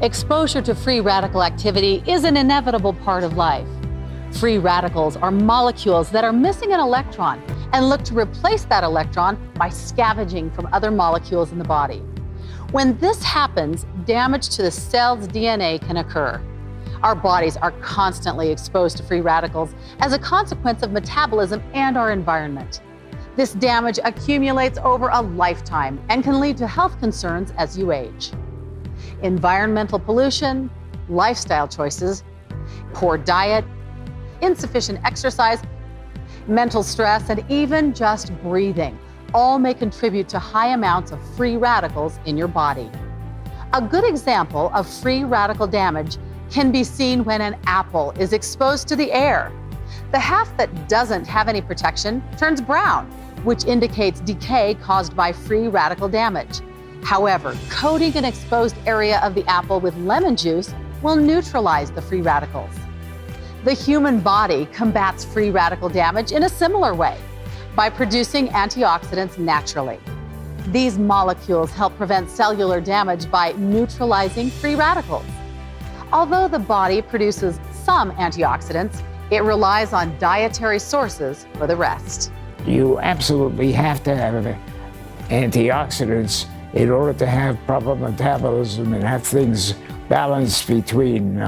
Exposure to free radical activity is an inevitable part of life. Free radicals are molecules that are missing an electron and look to replace that electron by scavenging from other molecules in the body. When this happens, damage to the cell's DNA can occur. Our bodies are constantly exposed to free radicals as a consequence of metabolism and our environment. This damage accumulates over a lifetime and can lead to health concerns as you age. Environmental pollution, lifestyle choices, poor diet, insufficient exercise, mental stress, and even just breathing all may contribute to high amounts of free radicals in your body. A good example of free radical damage can be seen when an apple is exposed to the air. The half that doesn't have any protection turns brown, which indicates decay caused by free radical damage. However, coating an exposed area of the apple with lemon juice will neutralize the free radicals. The human body combats free radical damage in a similar way by producing antioxidants naturally. These molecules help prevent cellular damage by neutralizing free radicals. Although the body produces some antioxidants, it relies on dietary sources for the rest. You absolutely have to have antioxidants in order to have proper metabolism and have things balanced between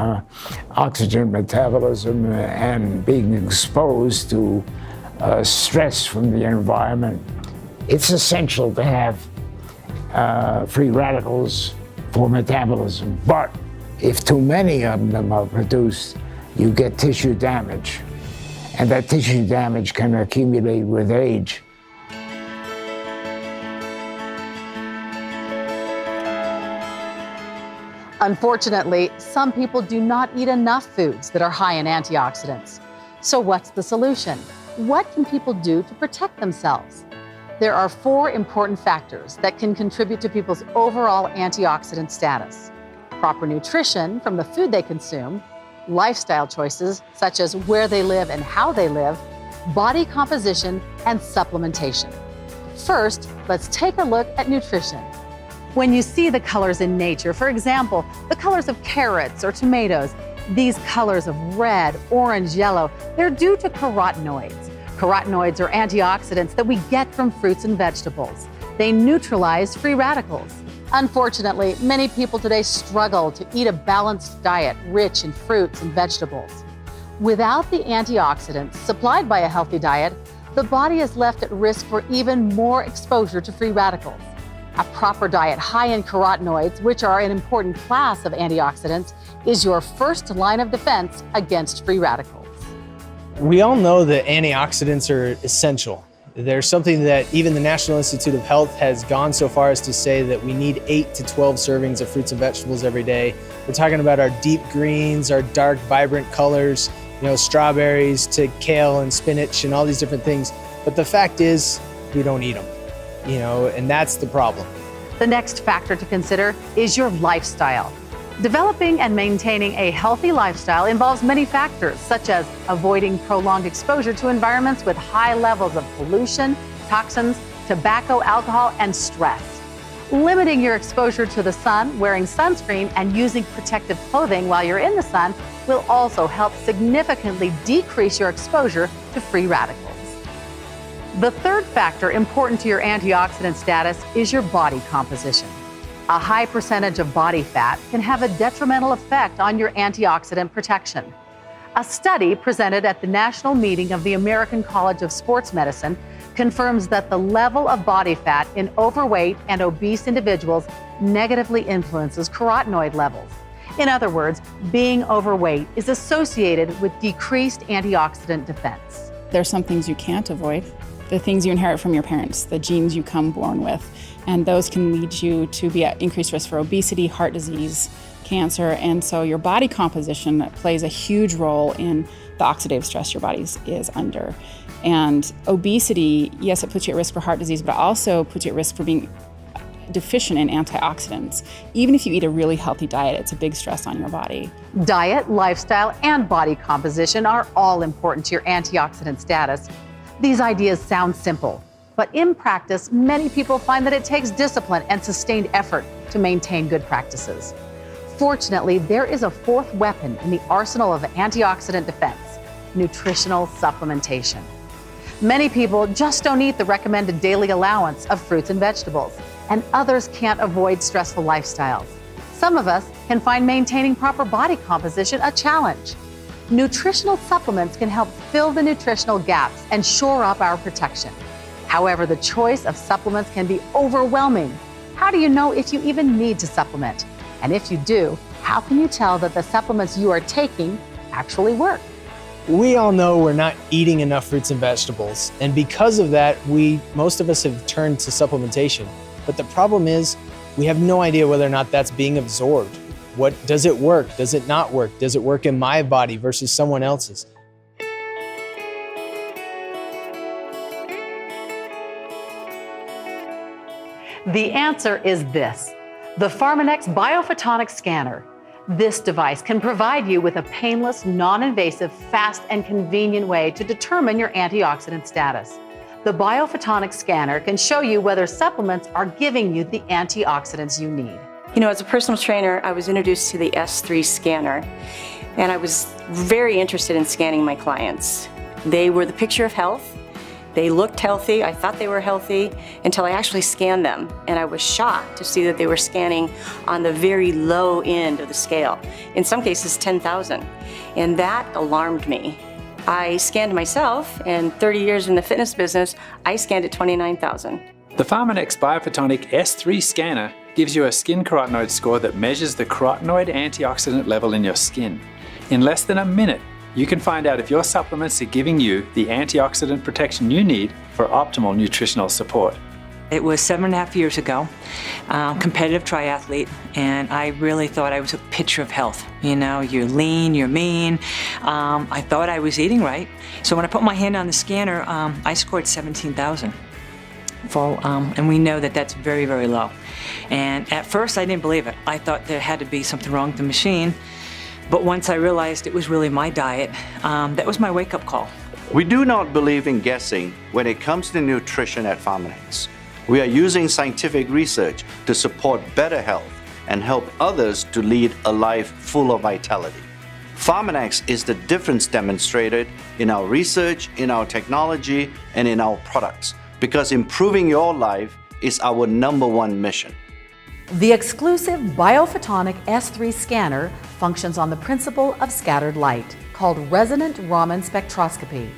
oxygen metabolism and being exposed to stress from the environment. It's essential to have free radicals for metabolism, but if too many of them are produced, you get tissue damage, and that tissue damage can accumulate with age. Unfortunately, some people do not eat enough foods that are high in antioxidants. So what's the solution? What can people do to protect themselves? There are 4 important factors that can contribute to people's overall antioxidant status: proper nutrition from the food they consume, lifestyle choices such as where they live and how they live, body composition, and supplementation. First, let's take a look at nutrition. When you see the colors in nature, for example, the colors of carrots or tomatoes, these colors of red, orange, yellow, they're due to carotenoids. Carotenoids are antioxidants that we get from fruits and vegetables. They neutralize free radicals. Unfortunately, many people today struggle to eat a balanced diet rich in fruits and vegetables. Without the antioxidants supplied by a healthy diet, the body is left at risk for even more exposure to free radicals. A proper diet high in carotenoids, which are an important class of antioxidants, is your first line of defense against free radicals. We all know that antioxidants are essential. They're something that even the National Institute of Health has gone so far as to say that we need 8 to 12 servings of fruits and vegetables every day. We're talking about our deep greens, our dark, vibrant colors, strawberries to kale and spinach and all these different things. But the fact is, we don't eat them, and that's the problem. The next factor to consider is your lifestyle. Developing and maintaining a healthy lifestyle involves many factors, such as avoiding prolonged exposure to environments with high levels of pollution, toxins, tobacco, alcohol, and stress. Limiting your exposure to the sun, wearing sunscreen, and using protective clothing while you're in the sun will also help significantly decrease your exposure to free radicals. The third factor important to your antioxidant status is your body composition. A high percentage of body fat can have a detrimental effect on your antioxidant protection. A study presented at the National Meeting of the American College of Sports Medicine confirms that the level of body fat in overweight and obese individuals negatively influences carotenoid levels. In other words, being overweight is associated with decreased antioxidant defense. There's some things you can't avoid. The things you inherit from your parents, the genes you come born with, and those can lead you to be at increased risk for obesity, heart disease, cancer, and so your body composition plays a huge role in the oxidative stress your body is under. And obesity, yes, it puts you at risk for heart disease, but it also puts you at risk for being deficient in antioxidants. Even if you eat a really healthy diet, it's a big stress on your body. Diet, lifestyle, and body composition are all important to your antioxidant status. These ideas sound simple, but in practice, many people find that it takes discipline and sustained effort to maintain good practices. Fortunately, there is a fourth weapon in the arsenal of antioxidant defense: nutritional supplementation. Many people just don't eat the recommended daily allowance of fruits and vegetables, and others can't avoid stressful lifestyles. Some of us can find maintaining proper body composition a challenge. Nutritional supplements can help fill the nutritional gaps and shore up our protection. However, the choice of supplements can be overwhelming. How do you know if you even need to supplement? And if you do, how can you tell that the supplements you are taking actually work? We all know we're not eating enough fruits and vegetables, and because of that, most of us have turned to supplementation. But the problem is, we have no idea whether or not that's being absorbed. Does it work? Does it not work? Does it work in my body versus someone else's? The answer is this: the Pharmanex Biophotonic Scanner. This device can provide you with a painless, non-invasive, fast, and convenient way to determine your antioxidant status. The Biophotonic Scanner can show you whether supplements are giving you the antioxidants you need. You know, as a personal trainer, I was introduced to the S3 scanner, and I was very interested in scanning my clients. They were the picture of health. They looked healthy. I thought they were healthy until I actually scanned them, and I was shocked to see that they were scanning on the very low end of the scale, in some cases 10,000, and that alarmed me. I scanned myself, and 30 years in the fitness business, I scanned at 29,000. The Pharmanex Biophotonic S3 scanner gives you a skin carotenoid score that measures the carotenoid antioxidant level in your skin. In less than a minute, you can find out if your supplements are giving you the antioxidant protection you need for optimal nutritional support. It was 7.5 years ago, competitive triathlete, and I really thought I was a picture of health. You know, you're lean, you're mean. I thought I was eating right. So when I put my hand on the scanner, I scored 17,000. And we know that that's very, very low. And at first I didn't believe it. I thought there had to be something wrong with the machine. But once I realized it was really my diet, that was my wake-up call. We do not believe in guessing when it comes to nutrition at Pharmanex. We are using scientific research to support better health and help others to lead a life full of vitality. Pharmanex is the difference demonstrated in our research, in our technology, and in our products, because improving your life is our #1 mission. The exclusive Biophotonic S3 scanner functions on the principle of scattered light, called resonant Raman spectroscopy.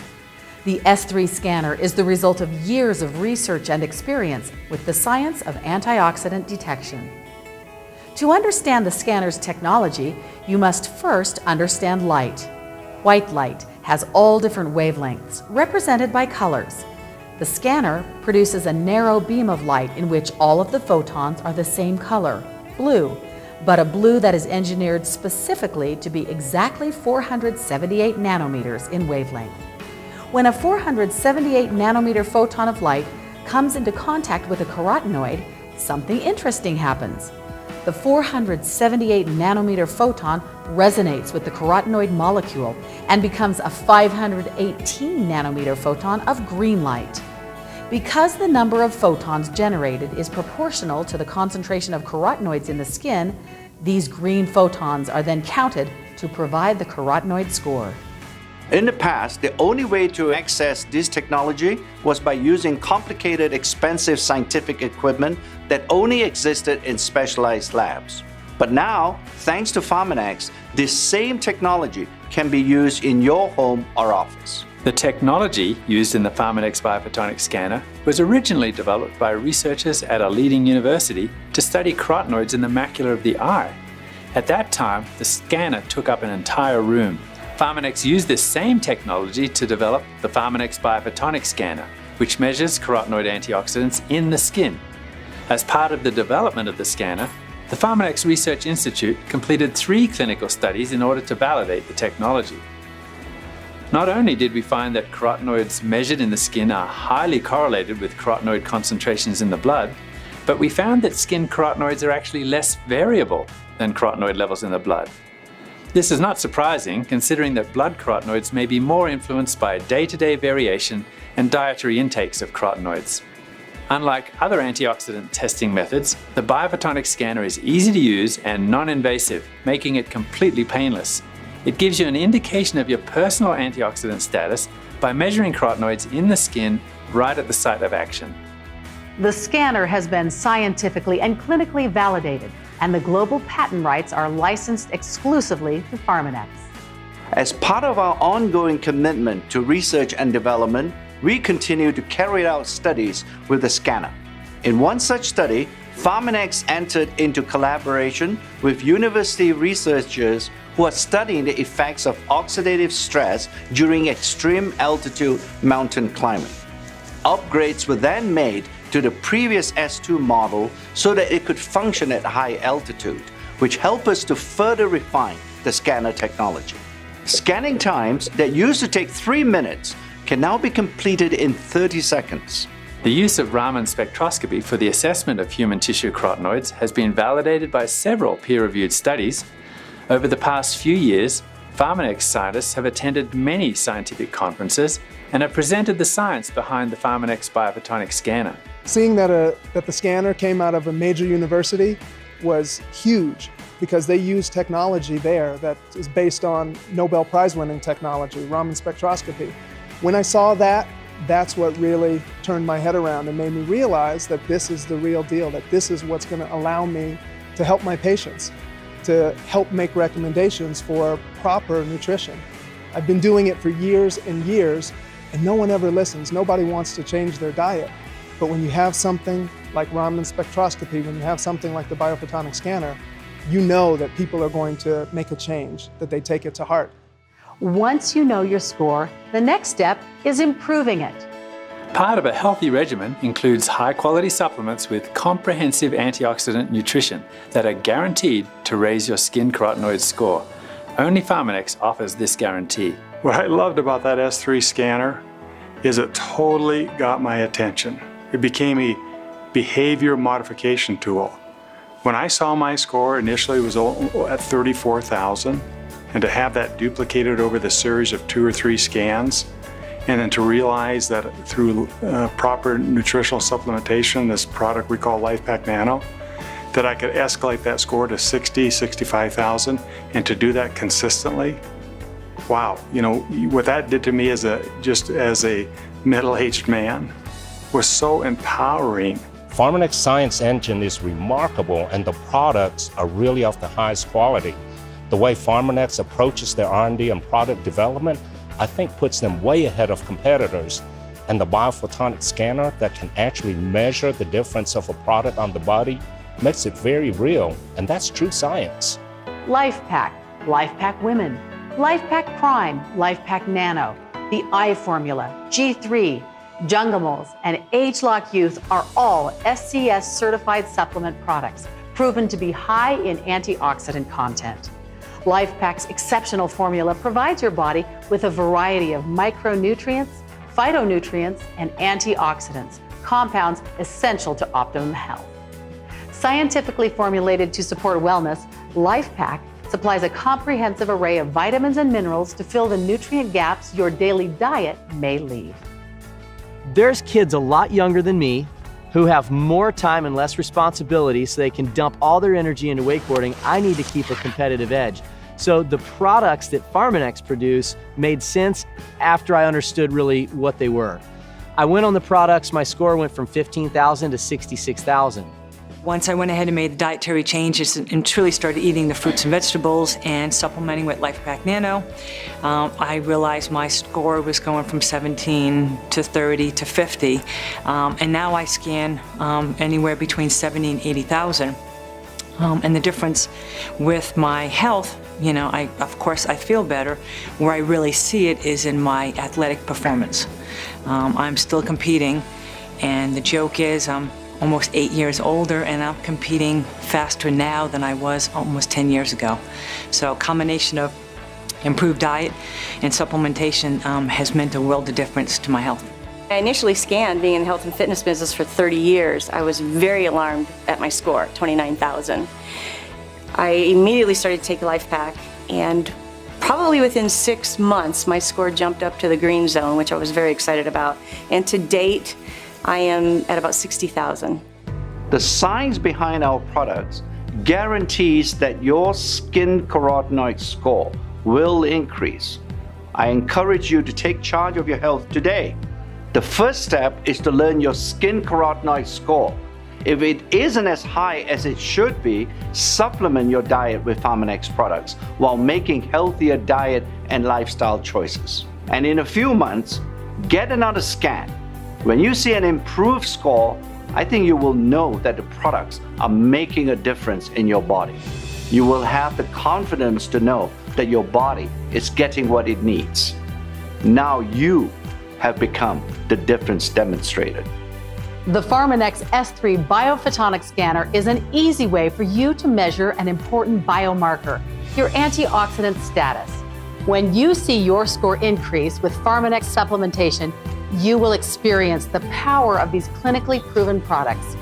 The S3 scanner is the result of years of research and experience with the science of antioxidant detection. To understand the scanner's technology, you must first understand light. White light has all different wavelengths, represented by colors. The scanner produces a narrow beam of light in which all of the photons are the same color, blue, but a blue that is engineered specifically to be exactly 478 nanometers in wavelength. When a 478 nanometer photon of light comes into contact with a carotenoid, something interesting happens. The 478 nanometer photon resonates with the carotenoid molecule and becomes a 518 nanometer photon of green light. Because the number of photons generated is proportional to the concentration of carotenoids in the skin, these green photons are then counted to provide the carotenoid score. In the past, the only way to access this technology was by using complicated, expensive scientific equipment that only existed in specialized labs. But now, thanks to Pharmanex, this same technology can be used in your home or office. The technology used in the Pharmanex Biophotonic Scanner was originally developed by researchers at a leading university to study carotenoids in the macula of the eye. At that time, the scanner took up an entire room. Pharmanex used this same technology to develop the Pharmanex Biophotonic Scanner, which measures carotenoid antioxidants in the skin. As part of the development of the scanner, the Pharmanex Research Institute completed 3 clinical studies in order to validate the technology. Not only did we find that carotenoids measured in the skin are highly correlated with carotenoid concentrations in the blood, but we found that skin carotenoids are actually less variable than carotenoid levels in the blood. This is not surprising, considering that blood carotenoids may be more influenced by day-to-day variation and dietary intakes of carotenoids. Unlike other antioxidant testing methods, the biophotonic scanner is easy to use and non-invasive, making it completely painless. It gives you an indication of your personal antioxidant status by measuring carotenoids in the skin right at the site of action. The scanner has been scientifically and clinically validated, and the global patent rights are licensed exclusively to Pharmanex. As part of our ongoing commitment to research and development, we continue to carry out studies with the scanner. In one such study, Pharmanex entered into collaboration with university researchers who are studying the effects of oxidative stress during extreme altitude mountain climbing. Upgrades were then made to the previous S2 model so that it could function at high altitude, which helped us to further refine the scanner technology. Scanning times that used to take 3 minutes can now be completed in 30 seconds. The use of Raman spectroscopy for the assessment of human tissue carotenoids has been validated by several peer-reviewed studies. Over the past few years, Pharmanex scientists have attended many scientific conferences and have presented the science behind the Pharmanex biophotonic scanner. Seeing that the scanner came out of a major university was huge because they use technology there that is based on Nobel Prize-winning technology, Raman spectroscopy. When I saw that, that's what really turned my head around and made me realize that this is the real deal, that this is what's going to allow me to help my patients, to help make recommendations for proper nutrition. I've been doing it for years and years, and no one ever listens. Nobody wants to change their diet. But when you have something like Raman spectroscopy, when you have something like the biophotonic scanner, you know that people are going to make a change, that they take it to heart. Once you know your score, the next step is improving it. Part of a healthy regimen includes high-quality supplements with comprehensive antioxidant nutrition that are guaranteed to raise your skin carotenoid score. Only Pharmanex offers this guarantee. What I loved about that S3 scanner is it totally got my attention. It became a behavior modification tool. When I saw my score, initially it was at 34,000, and to have that duplicated over the series of 2 or 3 scans, and then to realize that through proper nutritional supplementation, this product we call LifePak Nano, that I could escalate that score to 60, 65,000, and to do that consistently. Wow, you know, what that did to me as a middle-aged man was so empowering. Pharmanex Science Engine is remarkable, and the products are really of the highest quality. The way Pharmanex approaches their R&D and product development, I think puts them way ahead of competitors. And the biophotonic scanner that can actually measure the difference of a product on the body makes it very real, and that's true science. LifePak, LifePak Women, LifePak Prime, LifePak Nano, the I Formula, G3, Junglemoles, and age-lock Youth are all SCS certified supplement products proven to be high in antioxidant content. LifePak's exceptional formula provides your body with a variety of micronutrients, phytonutrients, and antioxidants, compounds essential to optimum health. Scientifically formulated to support wellness, LifePak supplies a comprehensive array of vitamins and minerals to fill the nutrient gaps your daily diet may leave. There's kids a lot younger than me who have more time and less responsibility, so they can dump all their energy into wakeboarding. I need to keep a competitive edge. So the products that Pharmanex produce made sense after I understood really what they were. I went on the products, my score went from 15,000 to 66,000. Once I went ahead and made the dietary changes and truly started eating the fruits and vegetables and supplementing with LifePak Nano, I realized my score was going from 17 to 30 to 50, and now I scan anywhere between 70 and 80,000. And the difference with my health, you know, of course I feel better. Where I really see it is in my athletic performance. I'm still competing, and the joke is I'm almost 8 years older, and I'm competing faster now than I was almost 10 years ago. So a combination of improved diet and supplementation has meant a world of difference to my health. I initially scanned being in the health and fitness business for 30 years. I was very alarmed at my score, 29,000. I immediately started to take LifePak, and probably within 6 months, my score jumped up to the green zone, which I was very excited about. And to date, I am at about 60,000. The science behind our products guarantees that your skin carotenoid score will increase. I encourage you to take charge of your health today. The first step is to learn your skin carotenoid score. If it isn't as high as it should be, supplement your diet with 𝙀𝙀𝙖 products while making healthier diet and lifestyle choices. And in a few months, get another scan. When you see an improved score, I think you will know that the products are making a difference in your body. You will have the confidence to know that your body is getting what it needs. Now you have become the difference demonstrated. The 𝙀𝙀𝙖 S3 Biophotonic Scanner is an easy way for you to measure an important biomarker, your antioxidant status. When you see your score increase with 𝙀𝙀𝙖 supplementation, you will experience the power of these clinically proven products.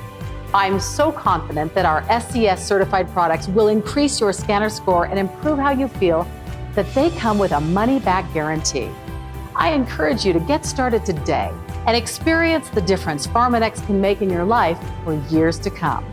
I'm so confident that our SCS certified products will increase your scanner score and improve how you feel that they come with a money-back guarantee. I encourage you to get started today and experience the difference 𝙀𝙀𝙖 can make in your life for years to come.